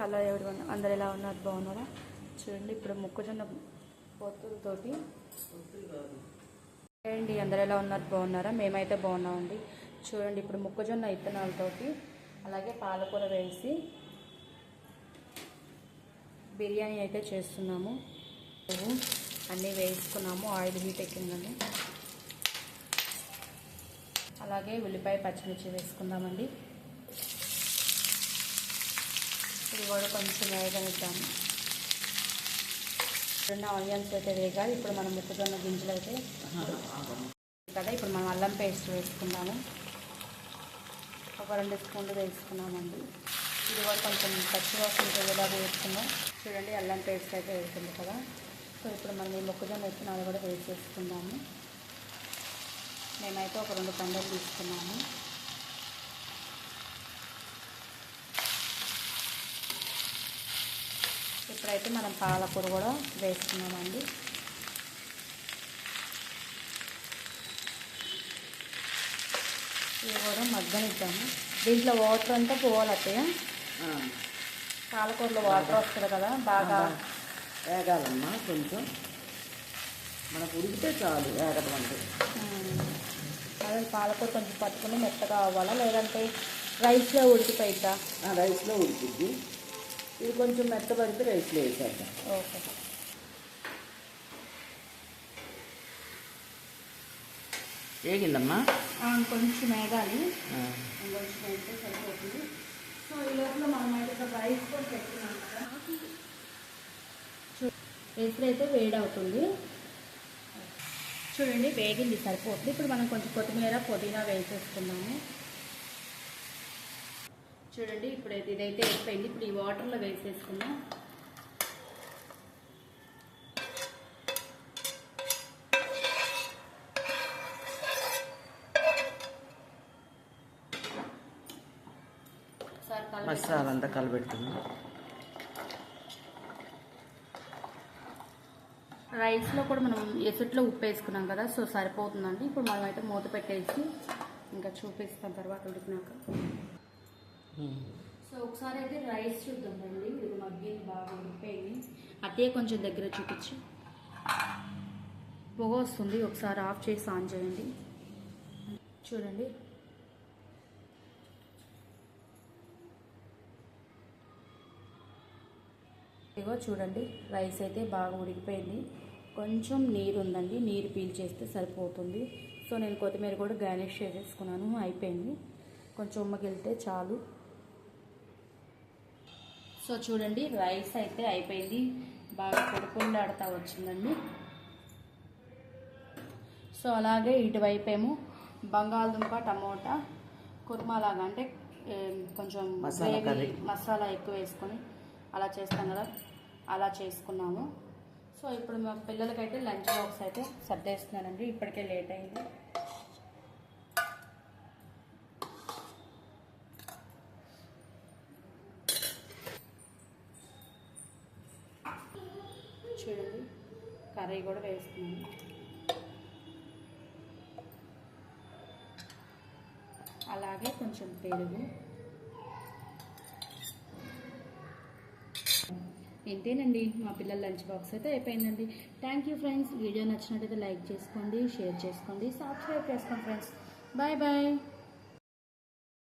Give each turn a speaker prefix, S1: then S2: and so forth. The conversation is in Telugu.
S1: హలో ఎవరివన్, అందరు ఎలా ఉన్నారు? బాగున్నారా? చూడండి ఇప్పుడు మొక్కజొన్న పొత్తులతోటి అండి. అందరు ఎలా ఉన్నారు? బాగున్నారా? మేమైతే బాగున్నామండి. చూడండి ఇప్పుడు మొక్కజొన్న ఇత్తనాలతోటి అలాగే పాలకూర వేసి బిర్యానీ అయితే చేస్తున్నాము. అన్నీ వేసుకున్నాము, ఆయిల్ హీట్ ఎక్కిందని. అలాగే ఉల్లిపాయ పచ్చిమిర్చి వేసుకుందామండి. ఇది కూడా కొంచెం వేగనిద్దాము. రెండు ఆనియన్స్ అయితే వేగాలి. ఇప్పుడు మనం మొక్కజొన్న గింజలు అయితే కదా, ఇప్పుడు మనం అల్లం పేస్ట్ వేసుకుందాము. ఒక 2 స్పూన్లు వేసుకున్నామండి. ఇది కూడా కొంచెం పచ్చివాసన పోయేలాగా వేసుకున్నాం. చూడండి అల్లం పేస్ట్ అయితే వేస్తుంది కదా. సో ఇప్పుడు మనం ఈ మొక్కజొన్న విత్తనాలు కూడా వేసేసుకుందాము. మేమైతే ఒక 2 కండలు తీసుకున్నాము. ఇప్పుడైతే మనం పాలకూర కూడా వేసుకున్నామండి. ఇవి కూడా మగ్గనిద్దాము. దీంట్లో వాటర్ అంతా పోవాలత్తయ్య. పాలకూరలో వాటర్ వస్తుంది కదా, బాగా
S2: వేగాలమ్మా. కొంచెం మనకు ఉడికితే చాలు వేగడం అంటే.
S1: అదే పాలకూర కొంచెం పట్టుకుని మెత్తగా అవ్వాలా, లేదంటే రైస్లో ఉడికిపోయిద్దా?
S2: రైస్లో ఉడికిద్ది. ఇది కొంచెం మెత్తబడితే రైస్లో వేసేద్దాం.
S1: ఓకే.
S2: వేగిందమ్మా, కొంచెం
S1: వేగాలి. కొంచెం వేస్తే సరిపోతుంది. సో ఈ లోపల మనం అయితే రైస్ కూడా పెట్టుకున్నాం కదా. వేస్తే వేడి అవుతుంది. చూడండి వేగింది, సరిపోతుంది. ఇప్పుడు మనం కొంచెం కొత్తిమీర పుదీనా వేసేసుకున్నాము. చూడండి ఇప్పుడైతే ఇదైతే అయిపోయింది. ఇప్పుడు ఈ వాటర్లో వేసేసుకున్నాం.
S2: మసాలా అంతా కలిపెడుతున్నాం.
S1: రైస్లో కూడా మనం ఎసుట్లో ఉప్పు వేసుకున్నాం కదా, సో సరిపోతుందండి. ఇప్పుడు మనం అయితే మూత పెట్టేసి ఇంకా చూపిస్తాం తర్వాత ఉడికినాక. సో ఒకసారి అయితే రైస్ చూద్దాం రండి. ఇది మగ్గింది, బాగా ఉడికిపోయింది. అదే కొంచెం దగ్గర చూపించి పొగ వస్తుంది. ఒకసారి ఆఫ్ చేసి ఆన్ చేయండి. చూడండి ఇగో చూడండి రైస్ అయితే బాగా ఉడికిపోయింది. కొంచెం నీరు ఉందండి, నీరు పీల్చేస్తే సరిపోతుంది. సో నేను కొత్తిమీర కూడా గార్నిష్ చేసేసుకున్నాను. అయిపోయింది, కొంచెం ఉమ్మగిలితే చాలు. సో చూడండి రైస్ అయితే అయిపోయింది, బాగా పొడిపొండాడుతూ వచ్చిందండి. సో అలాగే ఇటువైపు ఏమో బంగాళదుంప టమోటా కుర్మా లాగా, అంటే కొంచెం గ్రేవీ మసాలా ఎక్కువ వేసుకొని అలా చేస్తాం కదా, అలా చేసుకున్నాము. సో ఇప్పుడు మా పిల్లలకైతే లంచ్ బాక్స్ అయితే సర్దేస్తున్నానండి. ఇప్పటికే లేట్ అయింది. చూడండి కర్రీ కూడా వేస్తున్నాను. అలాగే కొంచెం పెరుగు. ఇంతేనండి, మా పిల్లల లంచ్ బాక్స్ అయితే అయిపోయిందండి. Thank you friends. వీడియో నచ్చినట్టయితే లైక్ చేసుకోండి, షేర్ చేసుకోండి, సబ్స్క్రైబ్ చేసుకోండి ఫ్రెండ్స్. Bye bye.